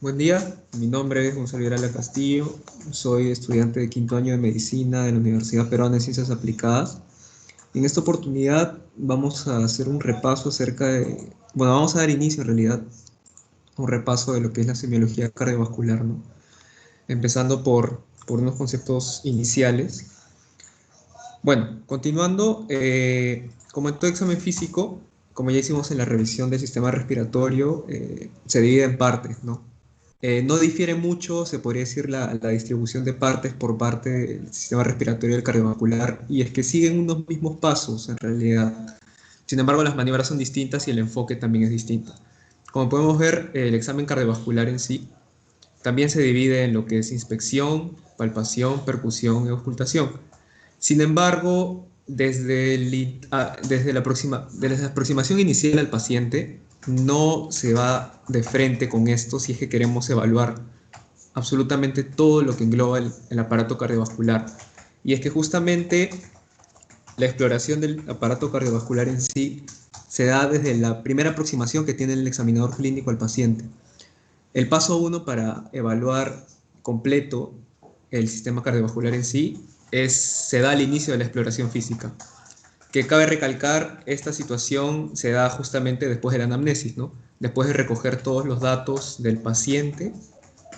Buen día, mi nombre es Gonzalo Virala Castillo, soy estudiante de quinto año de Medicina de la Universidad Peruana de Ciencias Aplicadas. En esta oportunidad vamos a hacer un repaso acerca de, bueno, vamos a dar inicio en realidad, a un repaso de lo que es la semiología cardiovascular, ¿no? Empezando por unos conceptos iniciales. Bueno, continuando, como en todo examen físico, como ya hicimos en la revisión del sistema respiratorio, se divide en partes, ¿no? No difiere mucho, se podría decir, la distribución de partes por parte del sistema respiratorio y del cardiovascular, y es que siguen unos mismos pasos en realidad. Sin embargo, las maniobras son distintas y el enfoque también es distinto. Como podemos ver, el examen cardiovascular en sí también se divide en lo que es inspección, palpación, percusión y auscultación. Sin embargo, desde la aproximación inicial al paciente, no se va de frente con esto si es que queremos evaluar absolutamente todo lo que engloba el aparato cardiovascular. Y es que justamente la exploración del aparato cardiovascular en sí se da desde la primera aproximación que tiene el examinador clínico al paciente. El paso uno para evaluar completo el sistema cardiovascular en sí se da al inicio de la exploración física. Que cabe recalcar, esta situación se da justamente después de la anamnesis, ¿no? Después de recoger todos los datos del paciente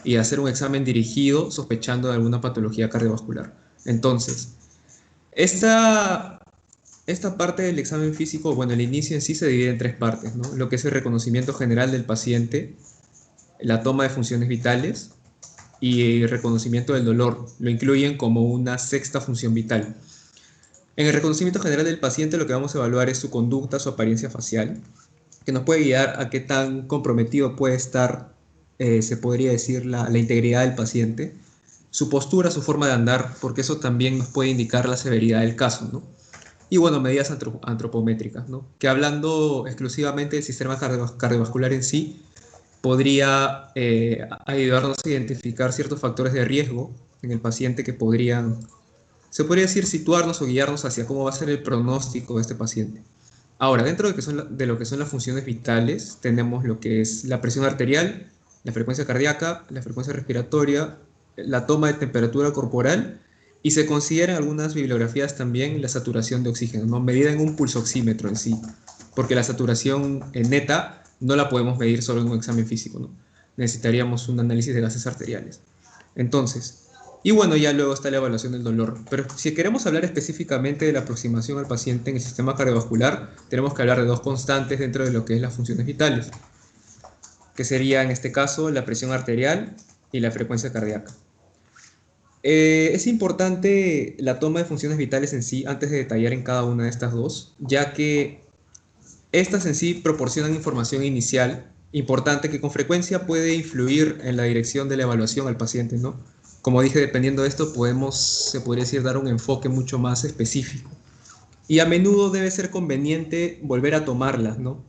y hacer un examen dirigido sospechando de alguna patología cardiovascular. Entonces, esta, esta parte del examen físico, bueno, el inicio en sí se divide en tres partes, ¿no? Lo que es el reconocimiento general del paciente, la toma de funciones vitales y el reconocimiento del dolor. Lo incluyen como una sexta función vital. En el reconocimiento general del paciente lo que vamos a evaluar es su conducta, su apariencia facial, que nos puede guiar a qué tan comprometido puede estar, se podría decir, la integridad del paciente, su postura, su forma de andar, porque eso también nos puede indicar la severidad del caso, ¿no? Y bueno, medidas antropométricas, ¿no? Que hablando exclusivamente del sistema cardiovascular en sí, podría ayudarnos a identificar ciertos factores de riesgo en el paciente que podrían, se podría decir, situarnos o guiarnos hacia cómo va a ser el pronóstico de este paciente. Ahora, dentro de lo que son las funciones vitales, tenemos lo que es la presión arterial, la frecuencia cardíaca, la frecuencia respiratoria, la toma de temperatura corporal y se considera en algunas bibliografías también la saturación de oxígeno, ¿no? Medida en un pulsoxímetro en sí, porque la saturación neta no la podemos medir solo en un examen físico, ¿no? Necesitaríamos un análisis de gases arteriales. Entonces, y bueno, ya luego está la evaluación del dolor. Pero si queremos hablar específicamente de la aproximación al paciente en el sistema cardiovascular, tenemos que hablar de dos constantes dentro de lo que es las funciones vitales, que sería en este caso la presión arterial y la frecuencia cardíaca. Es importante la toma de funciones vitales en sí antes de detallar en cada una de estas dos, ya que estas en sí proporcionan información inicial importante que con frecuencia puede influir en la dirección de la evaluación al paciente, ¿no? Como dije, dependiendo de esto se podría decir, dar un enfoque mucho más específico. Y a menudo debe ser conveniente volver a tomarlas, ¿no?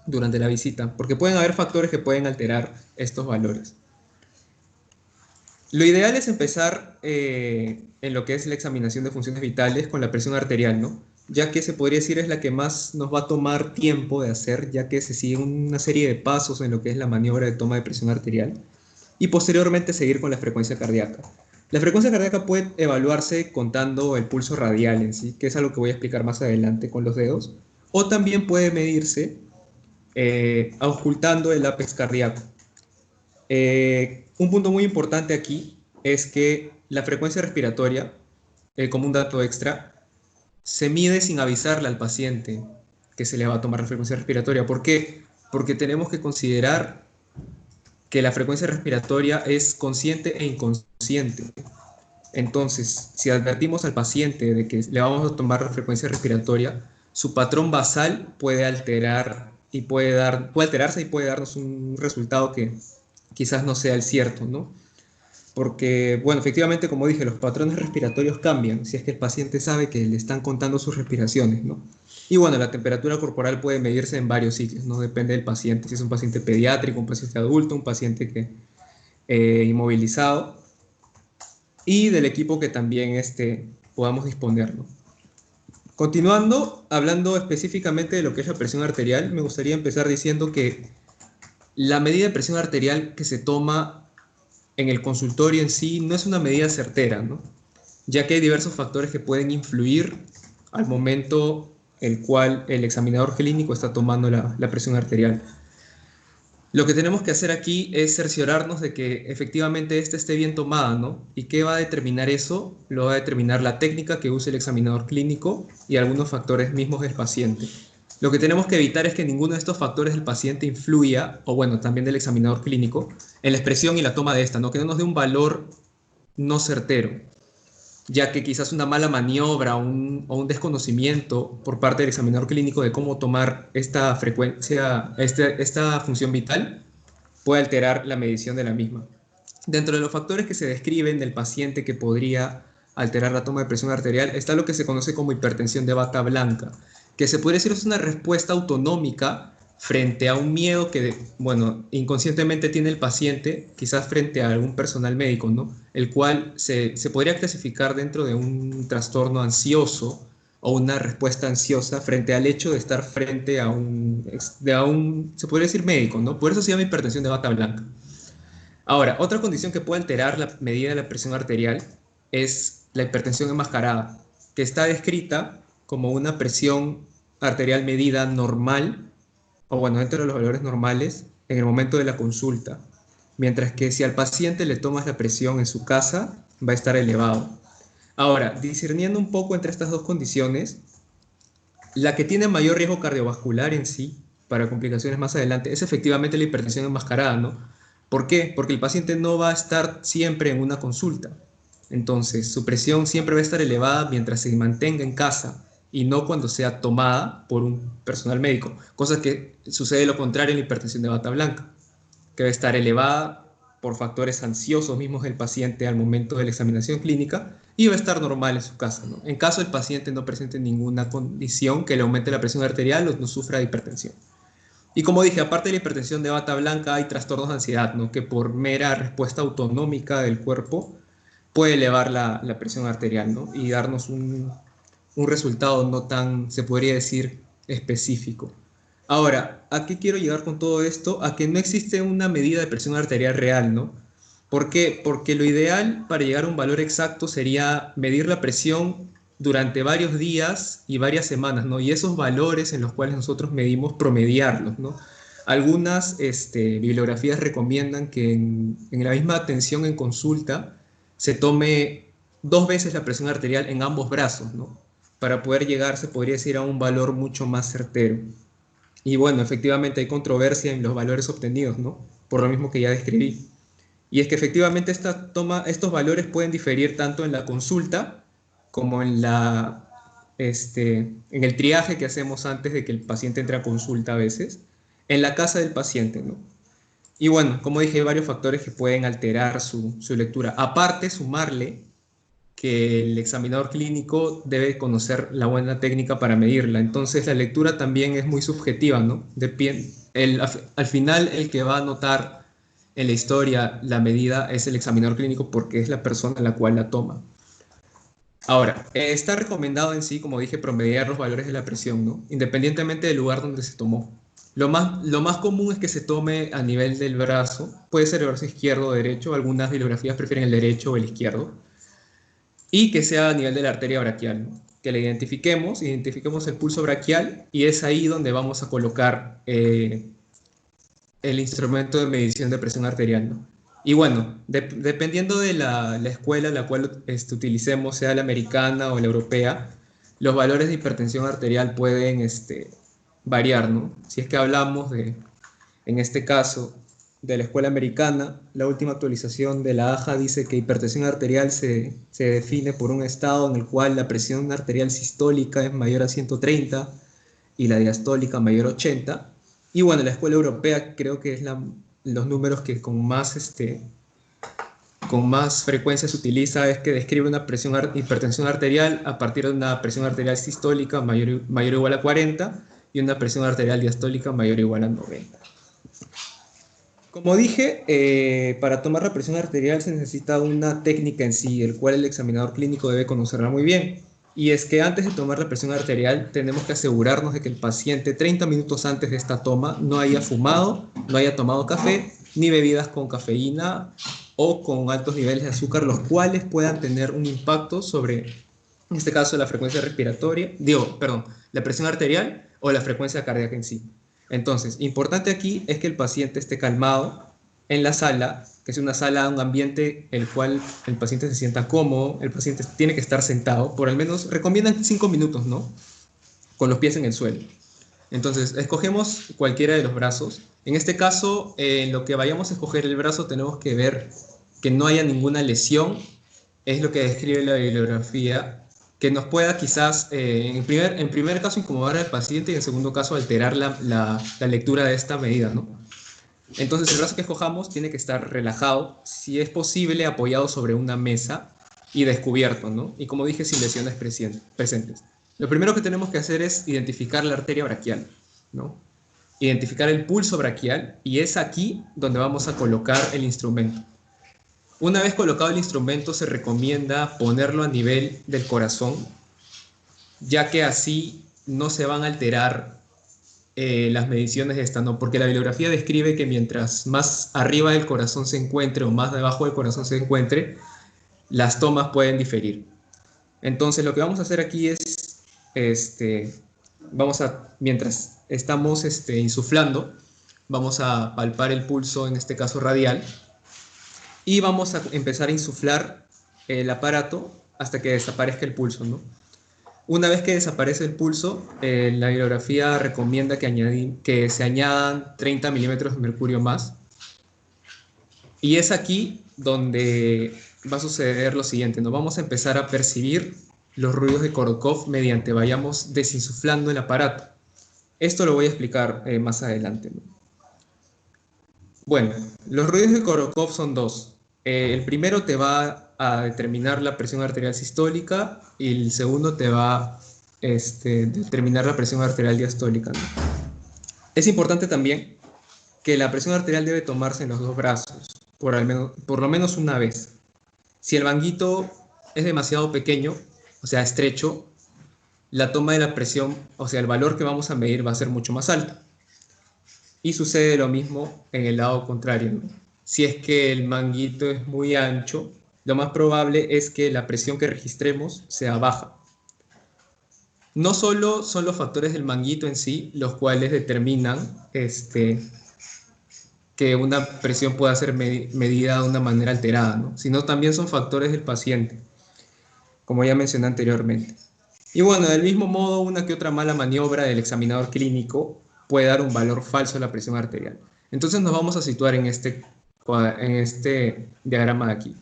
Durante la visita, porque pueden haber factores que pueden alterar estos valores. Lo ideal es empezar en lo que es la examinación de funciones vitales con la presión arterial, ¿no? Ya que se podría decir es la que más nos va a tomar tiempo de hacer, ya que se sigue una serie de pasos en lo que es la maniobra de toma de presión arterial y posteriormente seguir con la frecuencia cardíaca. La frecuencia cardíaca puede evaluarse contando el pulso radial en sí, que es algo que voy a explicar más adelante con los dedos, o también puede medirse auscultando el ápex cardíaco. Un punto muy importante aquí es que la frecuencia respiratoria, como un dato extra, se mide sin avisarle al paciente que se le va a tomar la frecuencia respiratoria. ¿Por qué? Porque tenemos que considerar que la frecuencia respiratoria es consciente e inconsciente. Entonces, si advertimos al paciente de que le vamos a tomar la frecuencia respiratoria, su patrón basal puede puede alterarse y puede darnos un resultado que quizás no sea el cierto, ¿no? Porque, bueno, efectivamente, como dije, los patrones respiratorios cambian si es que el paciente sabe que le están contando sus respiraciones, ¿no? Y bueno, la temperatura corporal puede medirse en varios sitios, ¿no? Depende del paciente, si es un paciente pediátrico, un paciente adulto, un paciente inmovilizado y del equipo que también podamos disponer, ¿no? Continuando, hablando específicamente de lo que es la presión arterial, me gustaría empezar diciendo que la medida de presión arterial que se toma en el consultorio en sí no es una medida certera, ¿no? Ya que hay diversos factores que pueden influir al momento el cual el examinador clínico está tomando la presión arterial. Lo que tenemos que hacer aquí es cerciorarnos de que efectivamente esta esté bien tomada, ¿no? ¿Y qué va a determinar eso? Lo va a determinar la técnica que use el examinador clínico y algunos factores mismos del paciente. Lo que tenemos que evitar es que ninguno de estos factores del paciente influya, o bueno, también del examinador clínico, en la expresión y la toma de esta, ¿no? Que no nos dé un valor no certero, ya que quizás una mala maniobra o un desconocimiento por parte del examinador clínico de cómo tomar esta frecuencia, esta función vital, puede alterar la medición de la misma. Dentro de los factores que se describen del paciente que podría alterar la toma de presión arterial está lo que se conoce como hipertensión de bata blanca, que se puede decir es una respuesta autonómica frente a un miedo que, bueno, inconscientemente tiene el paciente, quizás frente a algún personal médico, ¿no? El cual se podría clasificar dentro de un trastorno ansioso o una respuesta ansiosa frente al hecho de estar frente a un, se podría decir médico, ¿no? Por eso se llama hipertensión de bata blanca. Ahora, otra condición que puede alterar la medida de la presión arterial es la hipertensión enmascarada, que está descrita como una presión arterial medida normal, o bueno, dentro de los valores normales, en el momento de la consulta, mientras que si al paciente le tomas la presión en su casa, va a estar elevado. Ahora, discerniendo un poco entre estas dos condiciones, la que tiene mayor riesgo cardiovascular en sí, para complicaciones más adelante, es efectivamente la hipertensión enmascarada, ¿no? ¿Por qué? Porque el paciente no va a estar siempre en una consulta. Entonces, su presión siempre va a estar elevada mientras se mantenga en casa y no cuando sea tomada por un personal médico, cosa que sucede lo contrario en la hipertensión de bata blanca, que va a estar elevada por factores ansiosos mismos del paciente al momento de la examinación clínica y va a estar normal en su casa, ¿no? En caso el paciente no presente ninguna condición que le aumente la presión arterial o no sufra de hipertensión. Y como dije, aparte de la hipertensión de bata blanca, hay trastornos de ansiedad, ¿no? Que por mera respuesta autonómica del cuerpo puede elevar la presión arterial, ¿no? Y darnos un resultado no tan, se podría decir, específico. Ahora, ¿a qué quiero llegar con todo esto? A que no existe una medida de presión arterial real, ¿no? ¿Por qué? Porque lo ideal para llegar a un valor exacto sería medir la presión durante varios días y varias semanas, ¿no? Y esos valores en los cuales nosotros medimos, promediarlos, ¿no? Algunas bibliografías recomiendan que en la misma atención en consulta se tome 2 veces la presión arterial en ambos brazos, ¿no? Para poder llegar, se podría decir, a un valor mucho más certero. Y bueno, efectivamente hay controversia en los valores obtenidos, ¿no? Por lo mismo que ya describí. Y es que efectivamente estos valores pueden diferir tanto en la consulta como en el triaje que hacemos antes de que el paciente entre a consulta a veces, en la casa del paciente, ¿no? Y bueno, como dije, hay varios factores que pueden alterar su lectura. Aparte, sumarle que el examinador clínico debe conocer la buena técnica para medirla. Entonces, la lectura también es muy subjetiva, ¿no? Al final, el que va a notar en la historia la medida es el examinador clínico porque es la persona la cual la toma. Ahora, está recomendado en sí, como dije, promediar los valores de la presión, ¿no? Independientemente del lugar donde se tomó. Lo más común es que se tome a nivel del brazo, puede ser el brazo izquierdo o derecho, algunas bibliografías prefieren el derecho o el izquierdo, y que sea a nivel de la arteria braquial, ¿no? Que la identifiquemos el pulso braquial y es ahí donde vamos a colocar el instrumento de medición de presión arterial, ¿no? Y bueno, dependiendo de la escuela a la cual utilicemos, sea la americana o la europea, los valores de hipertensión arterial pueden variar, ¿no? Si es que hablamos en este caso, de la escuela americana, la última actualización de la AJA dice que hipertensión arterial se define por un estado en el cual la presión arterial sistólica es mayor a 130 y la diastólica mayor a 80. Y bueno, la escuela europea creo que es los números que con más frecuencia se utiliza es que describe una hipertensión arterial a partir de una presión arterial sistólica mayor o igual a 40 y una presión arterial diastólica mayor o igual a 90. Como dije, para tomar la presión arterial se necesita una técnica en sí, el cual el examinador clínico debe conocerla muy bien. Y es que antes de tomar la presión arterial tenemos que asegurarnos de que el paciente 30 minutos antes de esta toma no haya fumado, no haya tomado café, ni bebidas con cafeína o con altos niveles de azúcar, los cuales puedan tener un impacto sobre, en este caso, la frecuencia respiratoria, perdón, la presión arterial o la frecuencia cardíaca en sí. Entonces, importante aquí es que el paciente esté calmado en la sala, que es una sala, un ambiente el cual el paciente se sienta cómodo, el paciente tiene que estar sentado, por al menos recomiendan 5 minutos, ¿no? Con los pies en el suelo. Entonces, escogemos cualquiera de los brazos. En este caso, en lo que vayamos a escoger el brazo, tenemos que ver que no haya ninguna lesión, es lo que describe la bibliografía, que nos pueda quizás, en primer caso, incomodar al paciente y en segundo caso, alterar la lectura de esta medida, ¿no? Entonces, el brazo que escojamos tiene que estar relajado, si es posible, apoyado sobre una mesa y descubierto, ¿no? Y como dije, sin lesiones presentes. Lo primero que tenemos que hacer es identificar la arteria braquial, ¿no? Identificar el pulso braquial y es aquí donde vamos a colocar el instrumento. Una vez colocado el instrumento, se recomienda ponerlo a nivel del corazón, ya que así no se van a alterar las mediciones de esta, ¿no? Porque la bibliografía describe que mientras más arriba del corazón se encuentre o más debajo del corazón se encuentre, las tomas pueden diferir. Entonces, lo que vamos a hacer aquí es, mientras estamos insuflando, vamos a palpar el pulso, en este caso radial, y vamos a empezar a insuflar el aparato hasta que desaparezca el pulso, ¿no? Una vez que desaparece el pulso, la bibliografía recomienda que se añadan 30 milímetros de mercurio más. Y es aquí donde va a suceder lo siguiente, ¿no? Vamos a empezar a percibir los ruidos de Korokov mediante vayamos desinsuflando el aparato. Esto lo voy a explicar más adelante, ¿no? Bueno, los ruidos de Korokov son dos. El primero te va a determinar la presión arterial sistólica y el segundo te va a determinar la presión arterial diastólica, ¿no? Es importante también que la presión arterial debe tomarse en los dos brazos, por lo menos una vez. Si el manguito es demasiado pequeño, o sea, estrecho, la toma de la presión, o sea, el valor que vamos a medir va a ser mucho más alto. Y sucede lo mismo en el lado contrario, ¿no? Si es que el manguito es muy ancho, lo más probable es que la presión que registremos sea baja. No solo son los factores del manguito en sí los cuales determinan que una presión pueda ser medida de una manera alterada, ¿no? Sino también son factores del paciente, como ya mencioné anteriormente. Y bueno, del mismo modo, una que otra mala maniobra del examinador clínico puede dar un valor falso a la presión arterial. Entonces nos vamos a situar en este diagrama de aquí.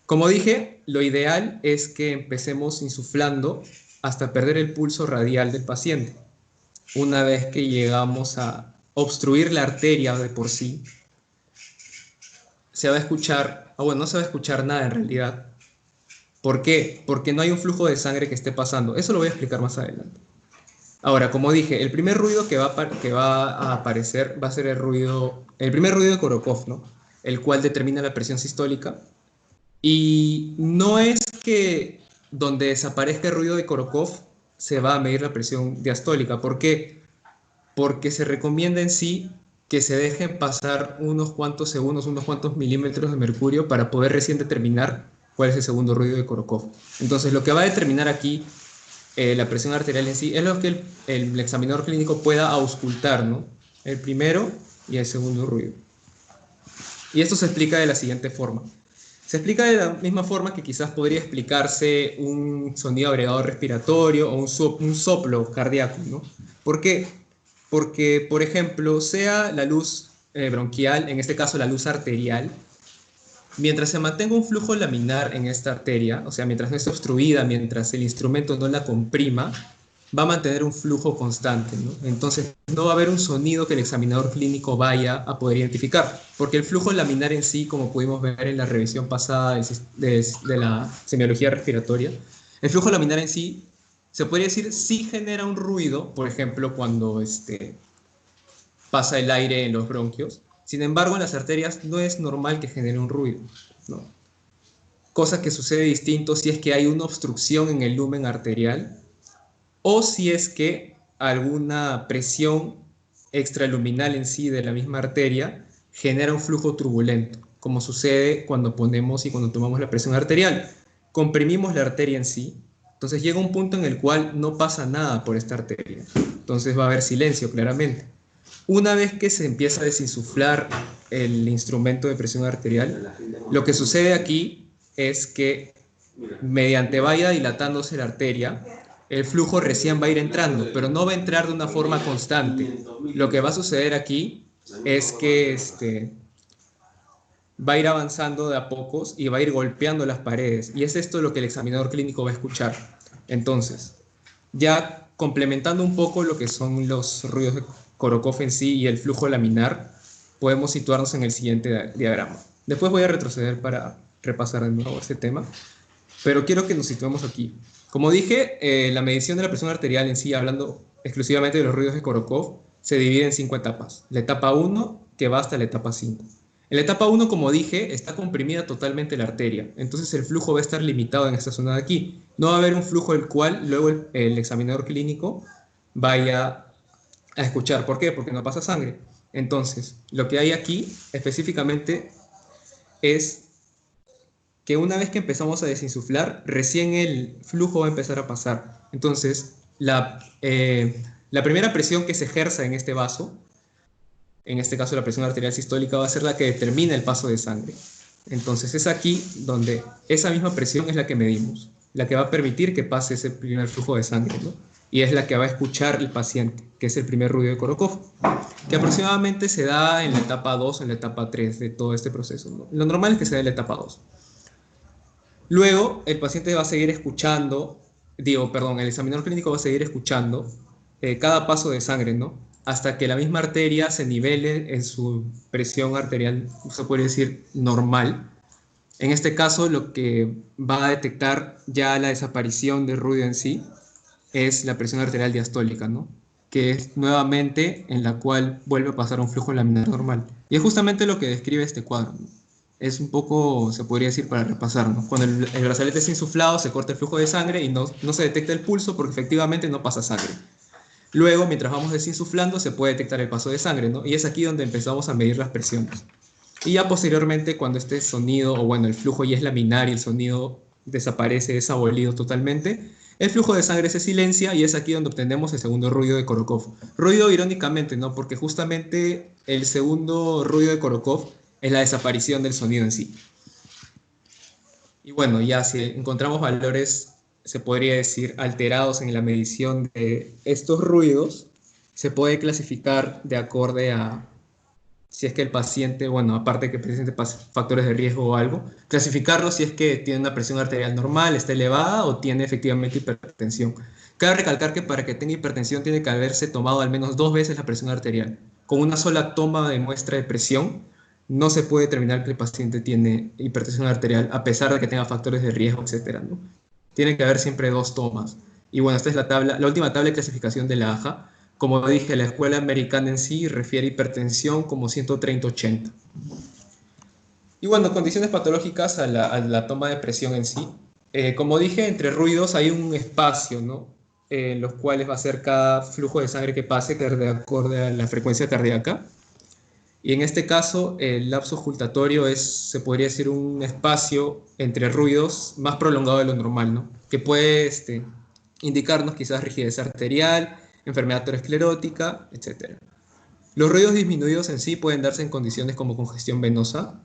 Como dije, lo ideal es que empecemos insuflando hasta perder el pulso radial del paciente. Una vez que llegamos a obstruir la arteria de por sí, se va a escuchar, no se va a escuchar nada en realidad. ¿Por qué? Porque no hay un flujo de sangre que esté pasando. Eso lo voy a explicar más adelante. Ahora, como dije, el primer ruido que va a aparecer va a ser el primer ruido de Korokov, ¿no? El cual determina la presión sistólica. Y no es que donde desaparezca el ruido de Korokov se va a medir la presión diastólica. ¿Por qué? Porque se recomienda en sí que se dejen pasar unos cuantos segundos, unos cuantos milímetros de mercurio para poder recién determinar cuál es el segundo ruido de Korokov. Entonces, lo que va a determinar aquí la presión arterial en sí es lo que el examinador clínico pueda auscultar, ¿no? El primero y el segundo ruido. Y esto se explica de la siguiente forma. Se explica de la misma forma que quizás podría explicarse un sonido agregado respiratorio o un soplo cardíaco, ¿no? ¿Por qué? Porque, por ejemplo, sea la luz bronquial, en este caso la luz arterial, mientras se mantenga un flujo laminar en esta arteria, o sea, mientras no esté obstruida, mientras el instrumento no la comprima, va a mantener un flujo constante, ¿no? Entonces, no va a haber un sonido que el examinador clínico vaya a poder identificar, porque el flujo laminar en sí, como pudimos ver en la revisión pasada de la semiología respiratoria, el flujo laminar en sí, se podría decir, sí genera un ruido, por ejemplo, cuando pasa el aire en los bronquios. Sin embargo, en las arterias no es normal que genere un ruido, ¿no? cosa que sucede distinto si es que hay una obstrucción en el lumen arterial o si es que alguna presión extraluminal en sí de la misma arteria genera un flujo turbulento, como sucede cuando ponemos y cuando tomamos la presión arterial. Comprimimos la arteria en sí, entonces llega un punto en el cual no pasa nada por esta arteria, entonces va a haber silencio claramente. Una vez que se empieza a desinsuflar el instrumento de presión arterial, lo que sucede aquí es que mediante vaya dilatándose la arteria, el flujo recién va a ir entrando, pero no va a entrar de una forma constante. Lo que va a suceder aquí es que va a ir avanzando de a pocos y va a ir golpeando las paredes. Y es esto lo que el examinador clínico va a escuchar. Entonces, ya complementando un poco lo que son los ruidos de Korokov en sí y el flujo laminar, podemos situarnos en el siguiente diagrama. Después voy a retroceder para repasar de nuevo este tema, pero quiero que nos situemos aquí. Como dije, la medición de la presión arterial en sí, hablando exclusivamente de los ruidos de Korokov, se divide en 5 etapas. La etapa 1, que va hasta la etapa 5. En la etapa 1, como dije, está comprimida totalmente la arteria, entonces el flujo va a estar limitado en esta zona de aquí. No va a haber un flujo el cual luego el examinador clínico vaya a escuchar. ¿Por qué? Porque no pasa sangre. Entonces, lo que hay aquí específicamente es que una vez que empezamos a desinsuflar, recién el flujo va a empezar a pasar. Entonces, la primera presión que se ejerza en este vaso, en este caso la presión arterial sistólica, va a ser la que determina el paso de sangre. Entonces es aquí donde esa misma presión es la que medimos, la que va a permitir que pase ese primer flujo de sangre, ¿no? Y es la que va a escuchar el paciente, que es el primer ruido de Korokov, que aproximadamente se da en la etapa 2 o en la etapa 3 de todo este proceso, ¿no? Lo normal es que se dé en la etapa 2. Luego, el paciente va a seguir escuchando, el examinador clínico va a seguir escuchando cada paso de sangre, ¿no? Hasta que la misma arteria se nivele en su presión arterial, se puede decir, normal. En este caso, lo que va a detectar ya la desaparición del ruido en sí es la presión arterial diastólica, ¿no? Que es nuevamente en la cual vuelve a pasar un flujo laminar normal. Y es justamente lo que describe este cuadro, ¿no? Es un poco, se podría decir, para repasar, ¿no? Cuando el brazalete es insuflado, se corta el flujo de sangre y no se detecta el pulso porque efectivamente no pasa sangre. Luego, mientras vamos desinsuflando, se puede detectar el paso de sangre, ¿no? Y es aquí donde empezamos a medir las presiones. Y ya posteriormente, cuando este sonido, o bueno, el flujo ya es laminar y el sonido desaparece, es abolido totalmente, el flujo de sangre se silencia y es aquí donde obtenemos el segundo ruido de Korokov. Ruido irónicamente, ¿no? Porque justamente el segundo ruido de Korokov es la desaparición del sonido en sí. Y bueno, ya si encontramos valores, se podría decir, alterados en la medición de estos ruidos, se puede clasificar de acorde a si es que el paciente, bueno, aparte que presente factores de riesgo o algo, clasificarlo si es que tiene una presión arterial normal, está elevada o tiene efectivamente hipertensión. Cabe recalcar que para que tenga hipertensión tiene que haberse tomado al menos 2 veces la presión arterial. Con una sola toma de muestra de presión no se puede determinar que el paciente tiene hipertensión arterial a pesar de que tenga factores de riesgo, etcétera, ¿no? Tiene que haber siempre 2 tomas. Y bueno, esta es la última tabla de clasificación de la AJA. Como dije, la escuela americana en sí refiere hipertensión como 130-80. Y bueno, condiciones patológicas a la toma de presión en sí. Como dije, entre ruidos hay un espacio, ¿no? En los cuales va a ser cada flujo de sangre que pase de acorde a la frecuencia cardíaca. Y en este caso, el lapso ocultatorio se podría decir, un espacio entre ruidos más prolongado de lo normal, ¿no? Que puede indicarnos quizás rigidez arterial, enfermedad aterosclerótica, etc. Los ruidos disminuidos en sí pueden darse en condiciones como congestión venosa.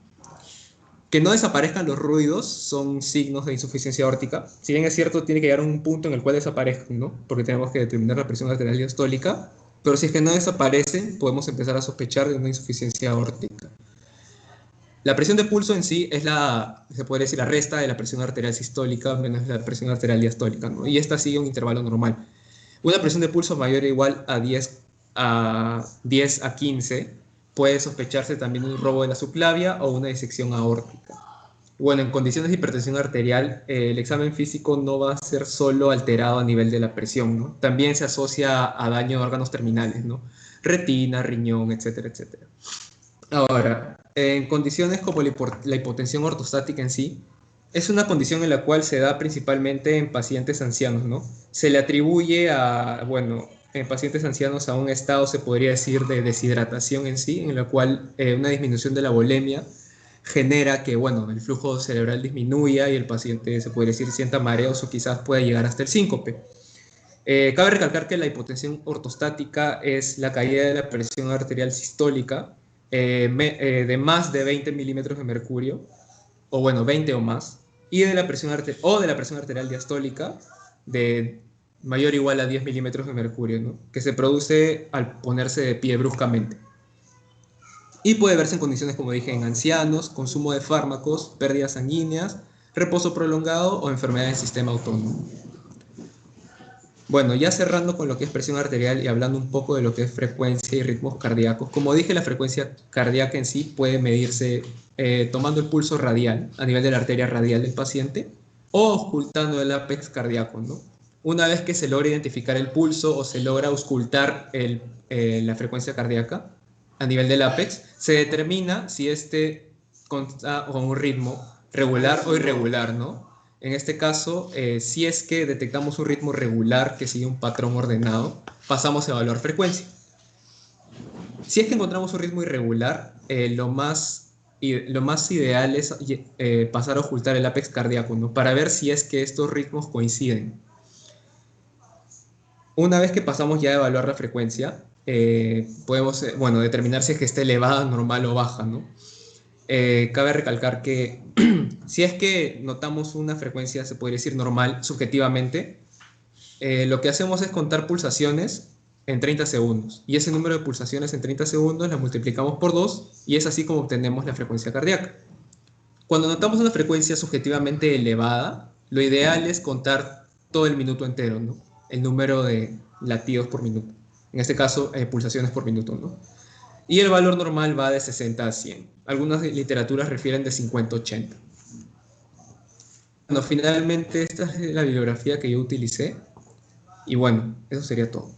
Que no desaparezcan los ruidos son signos de insuficiencia aórtica. Si bien es cierto, tiene que llegar a un punto en el cual desaparezcan, ¿no? Porque tenemos que determinar la presión arterial diastólica. Pero si es que no desaparecen, podemos empezar a sospechar de una insuficiencia aórtica. La presión de pulso en sí es se podría decir, la resta de la presión arterial sistólica menos la presión arterial diastólica, ¿no? Y esta sigue un intervalo normal. Una presión de pulso mayor o igual a 10 a 15 puede sospecharse también un robo de la subclavia o una disección aórtica. Bueno, en condiciones de hipertensión arterial, el examen físico no va a ser solo alterado a nivel de la presión, ¿no? También se asocia a daño de órganos terminales, ¿no? Retina, riñón, etcétera, etcétera. Ahora, en condiciones como la hipotensión ortostática en sí, Es una condición en la cual se da principalmente en pacientes ancianos, ¿no? Se le atribuye a, bueno, en pacientes ancianos a un estado, se podría decir, de deshidratación en sí, en la cual una disminución de la volemia genera que, bueno, el flujo cerebral disminuya y el paciente, se podría decir, sienta mareos o quizás pueda llegar hasta el síncope. Cabe recalcar que la hipotensión ortostática es la caída de la presión arterial sistólica de más de 20 milímetros de mercurio, o bueno, 20 o más, y de la presión arterial diastólica de mayor o igual a 10 milímetros de mercurio, ¿no? Que se produce al ponerse de pie bruscamente. Y puede verse en condiciones, como dije, en ancianos, consumo de fármacos, pérdidas sanguíneas, reposo prolongado o enfermedad del sistema autónomo. Bueno, ya cerrando con lo que es presión arterial y hablando un poco de lo que es frecuencia y ritmos cardíacos. Como dije, la frecuencia cardíaca en sí puede medirse tomando el pulso radial a nivel de la arteria radial del paciente o auscultando el ápex cardíaco, ¿no? Una vez que se logra identificar el pulso o se logra auscultar la frecuencia cardíaca a nivel del ápex, se determina si este consta con un ritmo regular o irregular, ¿no? En este caso, si es que detectamos un ritmo regular que sigue un patrón ordenado, pasamos a evaluar frecuencia. Si es que encontramos un ritmo irregular, lo más ideal es pasar a ocultar el ápex cardíaco, ¿no? Para ver si es que estos ritmos coinciden. Una vez que pasamos ya a evaluar la frecuencia, podemos bueno, determinar si es que está elevada, normal o baja, ¿no? Cabe recalcar que si es que notamos una frecuencia, se podría decir normal, subjetivamente, lo que hacemos es contar pulsaciones en 30 segundos. Y ese número de pulsaciones en 30 segundos las multiplicamos por 2 y es así como obtenemos la frecuencia cardíaca. Cuando notamos una frecuencia subjetivamente elevada, lo ideal es contar todo el minuto entero, ¿no? El número de latidos por minuto. En este caso, pulsaciones por minuto, ¿no? Y el valor normal va de 60 a 100. Algunas literaturas refieren de 50 a 80. Bueno, finalmente esta es la bibliografía que yo utilicé. Y bueno, eso sería todo.